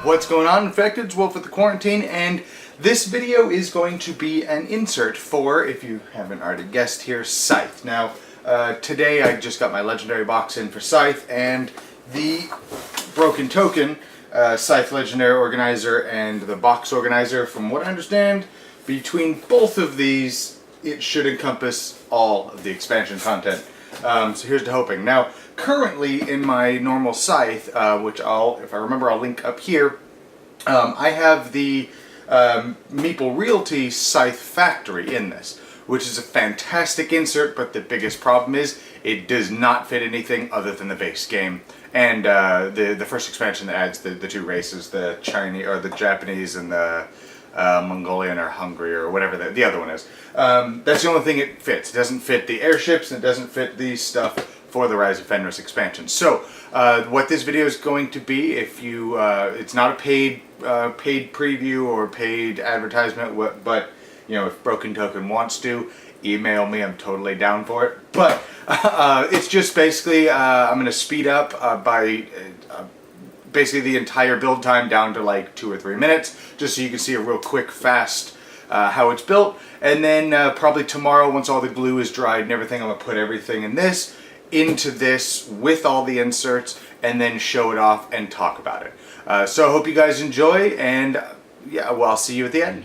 What's going on, Infected? It's Wolf with the Quarantine, and this video is going to be an insert for, if you haven't already guessed here, Scythe. Now, today I just got my Legendary box in for Scythe, and the Broken Token, Scythe Legendary Organizer and the Box Organizer, from what I understand, between both of these, it should encompass all of the expansion content. So here's to hoping. Now, currently in my normal Scythe, which if I remember, I'll link up here, I have the Meeple Realty Scythe Factory in this, which is a fantastic insert, but the biggest problem is it does not fit anything other than the base game. And the first expansion that adds the two races, the Chinese or the Japanese and the Mongolian or Hungary or whatever the other one is. That's the only thing it fits. It doesn't fit the airships, and it doesn't fit the stuff for the Rise of Fenris expansion. So what this video is going to be, if you, it's not a paid preview or paid advertisement, but you know, if Broken Token wants to, email me. I'm totally down for it. But it's just basically I'm going to speed up by basically the entire build time down to like 2 or 3 minutes, just so you can see a real quick, fast how it's built. And then probably tomorrow, once all the glue is dried and everything, I'm going to put everything into this with all the inserts, and then show it off and talk about it. So I hope you guys enjoy, and yeah, well, I'll see you at the end.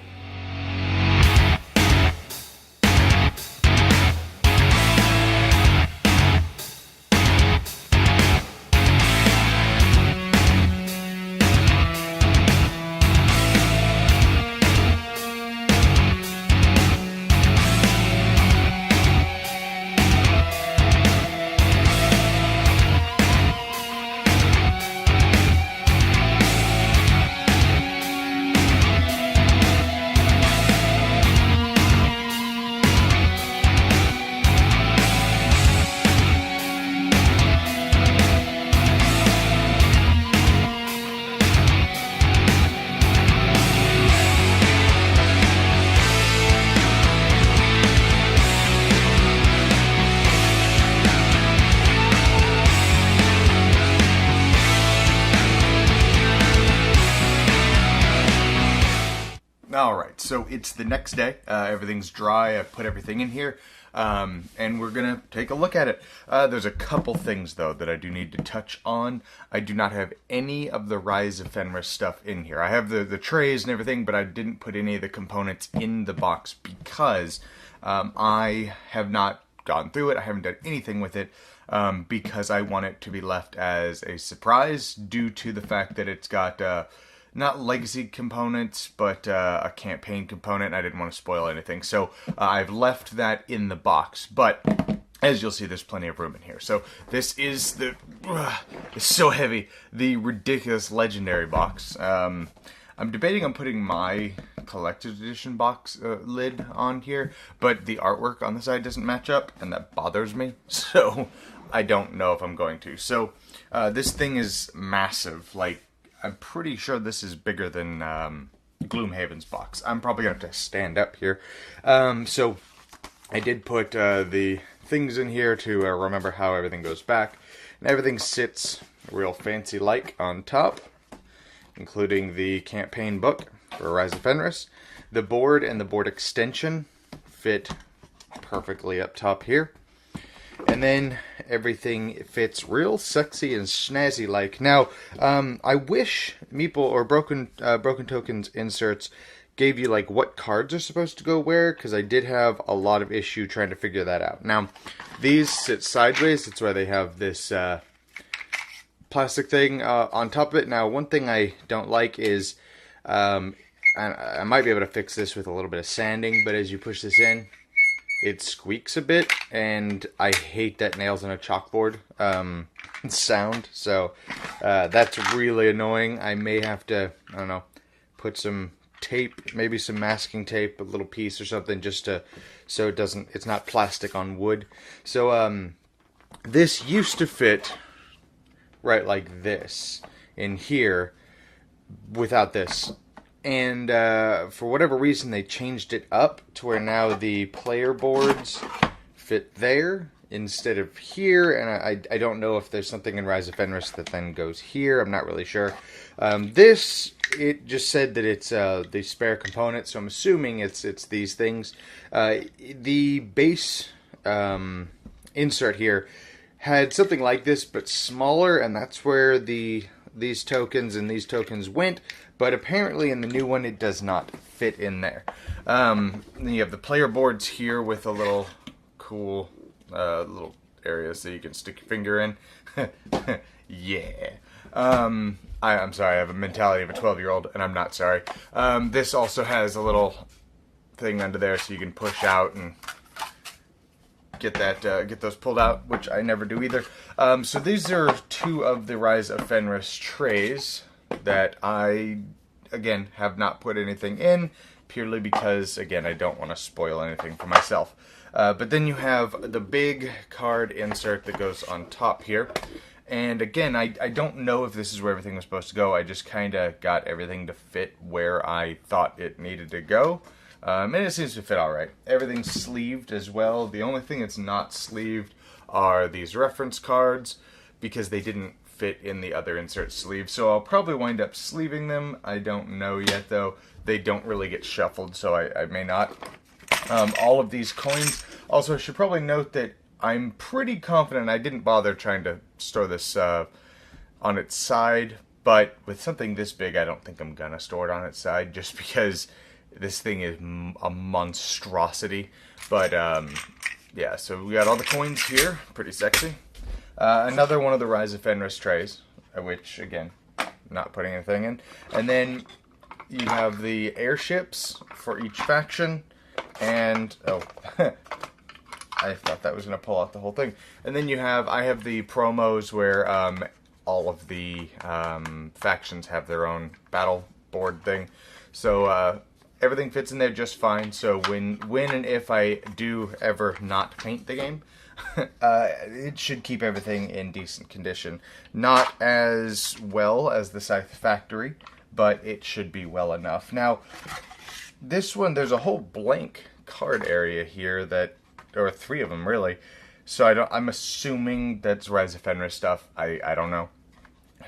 Alright, so it's the next day, everything's dry, I've put everything in here, and we're gonna take a look at it. There's a couple things, though, that I do need to touch on. I do not have any of the Rise of Fenris stuff in here. I have the trays and everything, but I didn't put any of the components in the box because I have not gone through it, I haven't done anything with it, because I want it to be left as a surprise due to the fact that it's got not legacy components, but a campaign component. I didn't want to spoil anything, so I've left that in the box. But as you'll see, there's plenty of room in here. So this is it's so heavy, the ridiculous Legendary box. I'm debating on putting my collector's edition box lid on here, but the artwork on the side doesn't match up, and that bothers me. So I don't know if I'm going to. So this thing is massive. Like, I'm pretty sure this is bigger than Gloomhaven's box. I'm probably going to have to stand up here. So I did put the things in here to remember how everything goes back. And everything sits real fancy-like on top, including the campaign book for Rise of Fenris. The board and the board extension fit perfectly up top here. And then everything fits real sexy and snazzy like. Now, I wish Meeple or Broken Token's inserts gave you like what cards are supposed to go where, because I did have a lot of issue trying to figure that out. Now, these sit sideways. That's why they have this plastic thing on top of it. Now, one thing I don't like is, and I might be able to fix this with a little bit of sanding, but as you push this in, it squeaks a bit, and I hate that nails on a chalkboard sound, so that's really annoying. I may have to, I don't know, put some tape, maybe some masking tape, a little piece or something, just to, so it's not plastic on wood. So this used to fit right like this in here without this. And for whatever reason, they changed it up to where now the player boards fit there, instead of here, and I don't know if there's something in Rise of Fenris that then goes here. I'm not really sure. This, it just said that it's the spare component, so I'm assuming it's these things. The base insert here had something like this, but smaller, and that's where these tokens and these tokens went. But apparently in the new one, it does not fit in there. Then you have the player boards here with a little cool little area so you can stick your finger in. Yeah. I'm sorry, I have a mentality of a 12-year-old, and I'm not sorry. This also has a little thing under there so you can push out and get those pulled out, which I never do either. So these are two of the Rise of Fenris trays that I, again, have not put anything in, purely because, again, I don't want to spoil anything for myself. But then you have the big card insert that goes on top here. And again, I don't know if this is where everything was supposed to go. I just kind of got everything to fit where I thought it needed to go. And it seems to fit alright. Everything's sleeved as well. The only thing that's not sleeved are these reference cards, because they didn't fit in the other insert sleeve. So I'll probably wind up sleeving them. I don't know yet, though. They don't really get shuffled, so I may not. All of these coins. Also, I should probably note that I'm pretty confident I didn't bother trying to store this on its side, but with something this big, I don't think I'm gonna store it on its side, just because this thing is a monstrosity. But yeah, so we got all the coins here, pretty sexy. Another one of the Rise of Fenris trays, which, again, not putting anything in. And then you have the airships for each faction, and, oh, I thought that was going to pull out the whole thing. And then I have the promos where all of the factions have their own battle board thing. So everything fits in there just fine. So when and if I do ever not paint the game, it should keep everything in decent condition. Not as well as the Scythe Factory, but it should be well enough. Now, this one, there's a whole blank card area here that, or three of them really. So I'm assuming that's Rise of Fenris stuff. I don't know.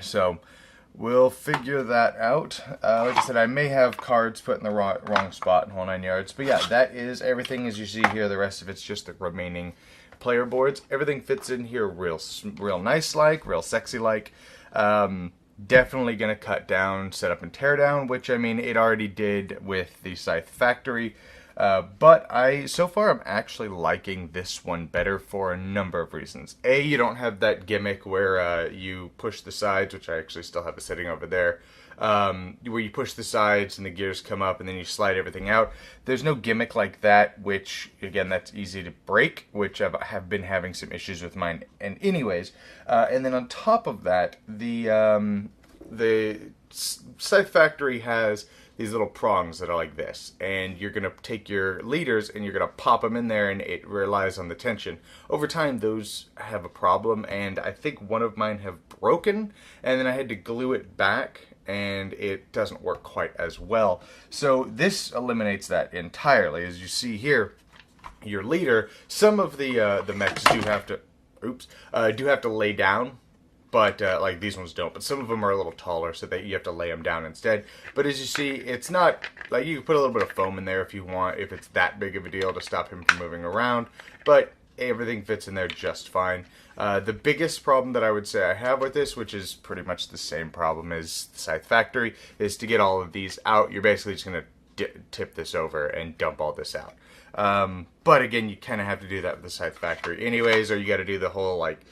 So we'll figure that out. Like I said, I may have cards put in the wrong spot in whole 9 yards. But yeah, that is everything as you see here. The rest of it's just the remaining player boards. Everything fits in here real nice like, real sexy like. Definitely going to cut down, set up, and tear down, which, I mean, it already did with the Scythe Factory. But so far I'm actually liking this one better for a number of reasons. A, you don't have that gimmick where you push the sides, which I actually still have it sitting over there, where you push the sides and the gears come up and then you slide everything out. There's no gimmick like that, which, again, that's easy to break, which I have been having some issues with mine. And anyways, and then on top of that, the Scythe Factory has these little prongs that are like this, and you're going to take your leaders and you're going to pop them in there, and it relies on the tension. Over time, those have a problem, and I think one of mine have broken, and then I had to glue it back, and it doesn't work quite as well. So this eliminates that entirely. As you see here, your leader, some of the mechs do have to lay down, but like these ones don't. But some of them are a little taller, so that you have to lay them down instead. But as you see, it's not like you can put a little bit of foam in there if you want, if it's that big of a deal to stop him from moving around. But everything fits in there just fine. The biggest problem that I would say I have with this, which is pretty much the same problem as the Scythe Factory, is to get all of these out. You're basically just going to tip this over and dump all this out. But again, you kind of have to do that with the Scythe Factory anyways, or you got to do the whole like,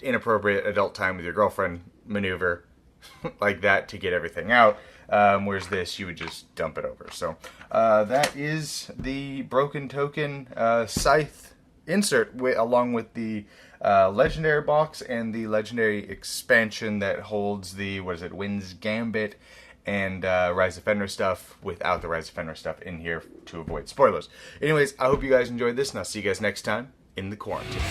inappropriate adult time with your girlfriend maneuver like that to get everything out. Whereas this, you would just dump it over. So that is the broken token Scythe insert, along with the legendary box and the legendary expansion that holds the, Wind's Gambit and Rise of Fenris stuff, without the Rise of Fenris stuff in here to avoid spoilers. Anyways, I hope you guys enjoyed this, and I'll see you guys next time in the quarantine.